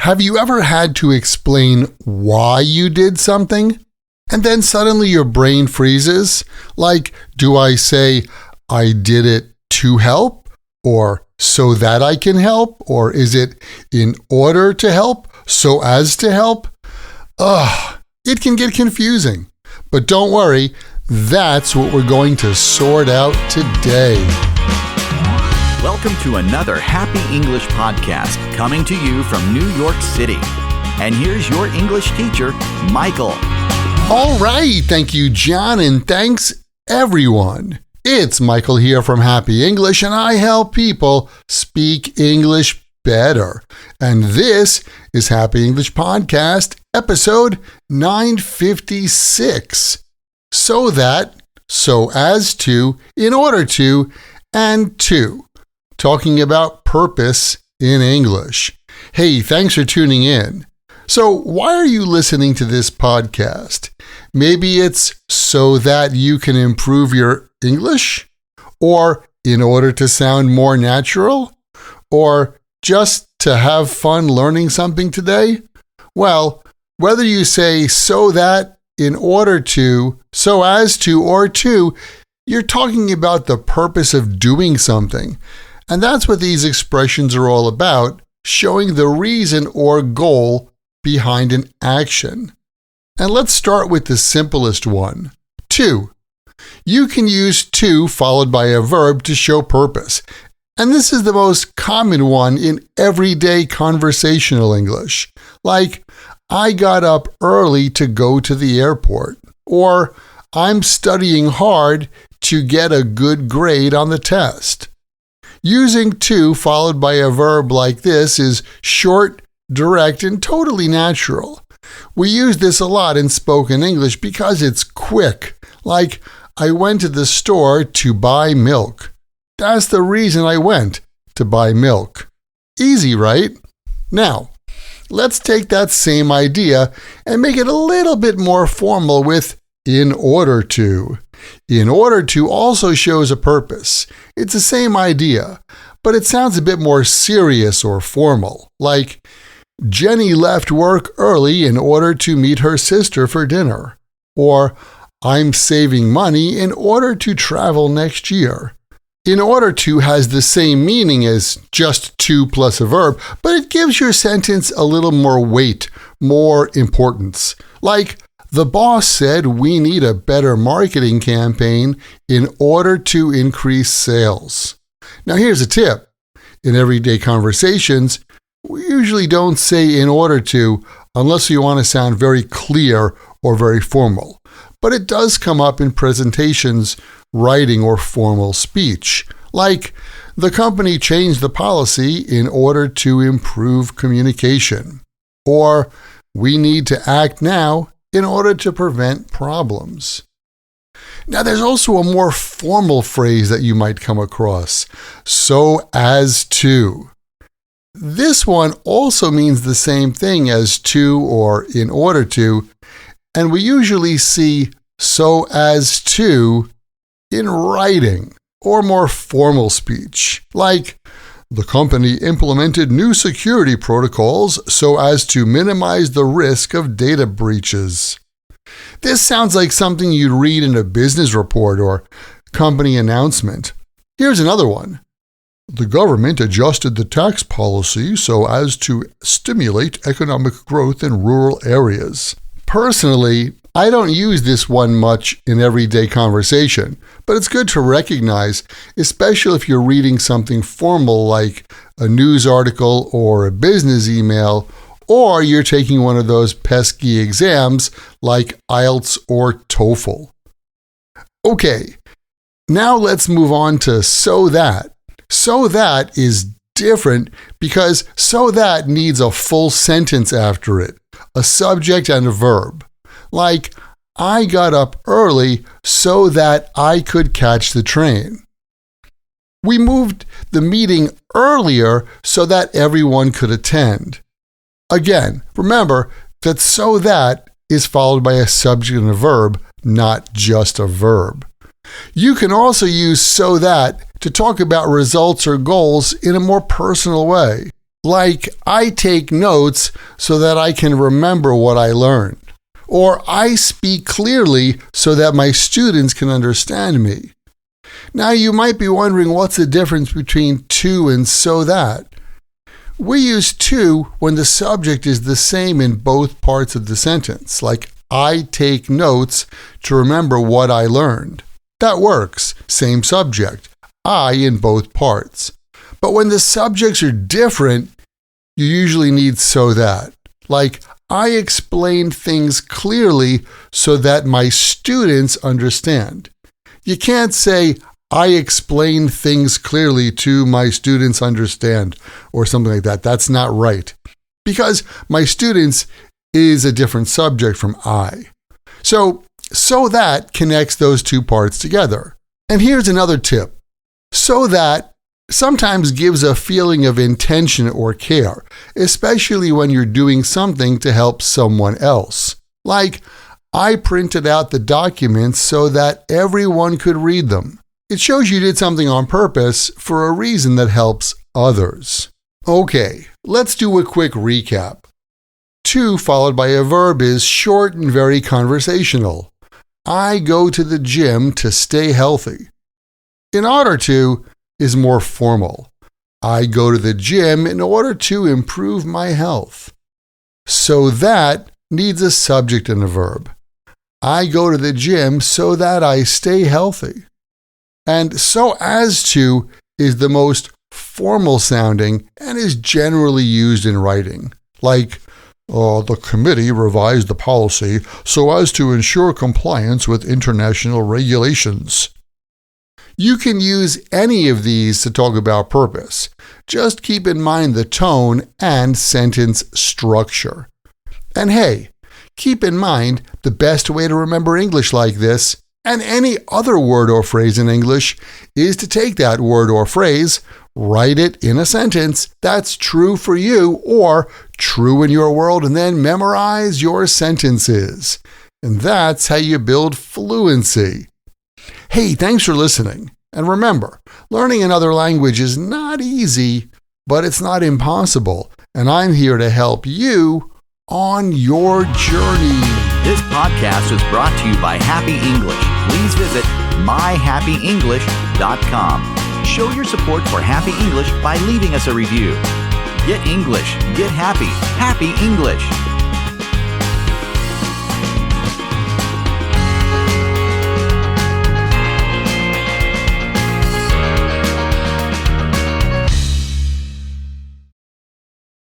Have you ever had to explain why you did something? And then suddenly your brain freezes? Like, do I say, I did it to help? Or so that I can help? Or is it in order to help? So as to help? It can get confusing. But don't worry, that's what we're going to sort out today. Welcome to another Happy English podcast coming to you from New York City. And here's your English teacher, Michael. All right, thank you, John, and thanks, everyone. It's Michael here from Happy English, and I help people speak English better. And this is Happy English Podcast, episode 956. So that, so as to, in order to, and to. Talking about purpose in English. Hey, thanks for tuning in. So, why are you listening to this podcast? Maybe it's so that you can improve your English? Or in order to sound more natural? Or just to have fun learning something today? Well, whether you say so that, in order to, so as to, or to, you're talking about the purpose of doing something. And that's what these expressions are all about, showing the reason or goal behind an action. And let's start with the simplest one, to. You can use to followed by a verb to show purpose. And this is the most common one in everyday conversational English. Like, I got up early to go to the airport. Or, I'm studying hard to get a good grade on the test. Using to followed by a verb like this is short, direct, and totally natural. We use this a lot in spoken English because it's quick, like, I went to the store to buy milk. That's the reason I went, to buy milk. Easy, right? Now, let's take that same idea and make it a little bit more formal with in order to. In order to also shows a purpose. It's the same idea, but it sounds a bit more serious or formal, like, Jenny left work early in order to meet her sister for dinner, or I'm saving money in order to travel next year. In order to has the same meaning as just to plus a verb, but it gives your sentence a little more weight, more importance, like, the boss said we need a better marketing campaign in order to increase sales. Now here's a tip. In everyday conversations, we usually don't say in order to unless you want to sound very clear or very formal. But it does come up in presentations, writing, or formal speech. Like, the company changed the policy in order to improve communication. Or, we need to act now in order to prevent problems. Now, there's also a more formal phrase that you might come across, so as to. This one also means the same thing as to or in order to, and we usually see so as to in writing or more formal speech, like, the company implemented new security protocols so as to minimize the risk of data breaches. This sounds like something you'd read in a business report or company announcement. Here's another one. The government adjusted the tax policy so as to stimulate economic growth in rural areas. Personally, I don't use this one much in everyday conversation, but it's good to recognize, especially if you're reading something formal like a news article or a business email, or you're taking one of those pesky exams like IELTS or TOEFL. Okay, now let's move on to so that. So that is different because so that needs a full sentence after it, a subject and a verb. Like, I got up early so that I could catch the train. We moved the meeting earlier so that everyone could attend. Again, remember that so that is followed by a subject and a verb, not just a verb. You can also use so that to talk about results or goals in a more personal way. Like, I take notes so that I can remember what I learned. Or I speak clearly so that my students can understand me. Now, you might be wondering what's the difference between to and so that. We use to when the subject is the same in both parts of the sentence, like I take notes to remember what I learned. That works, same subject, I in both parts. But when the subjects are different, you usually need so that. Like, I explain things clearly so that my students understand. You can't say, I explain things clearly to my students understand, or something like that. That's not right. Because my students is a different subject from I. So that connects those two parts together. And here's another tip. So that sometimes gives a feeling of intention or care, especially when you're doing something to help someone else. Like, I printed out the documents so that everyone could read them. It shows you did something on purpose for a reason that helps others. Okay, let's do a quick recap. To followed by a verb is short and very conversational. I go to the gym to stay healthy. In order to is more formal. I go to the gym in order to improve my health. So that needs a subject and a verb. I go to the gym so that I stay healthy. And so as to is the most formal sounding and is generally used in writing. Like, the committee revised the policy so as to ensure compliance with international regulations. You can use any of these to talk about purpose. Just keep in mind the tone and sentence structure. And hey, keep in mind the best way to remember English like this and any other word or phrase in English is to take that word or phrase, write it in a sentence that's true for you or true in your world, and then memorize your sentences. And that's how you build fluency. Hey, thanks for listening. And remember, learning another language is not easy, but it's not impossible. And I'm here to help you on your journey. This podcast was brought to you by Happy English. Please visit myhappyenglish.com. Show your support for Happy English by leaving us a review. Get English, get happy, Happy English.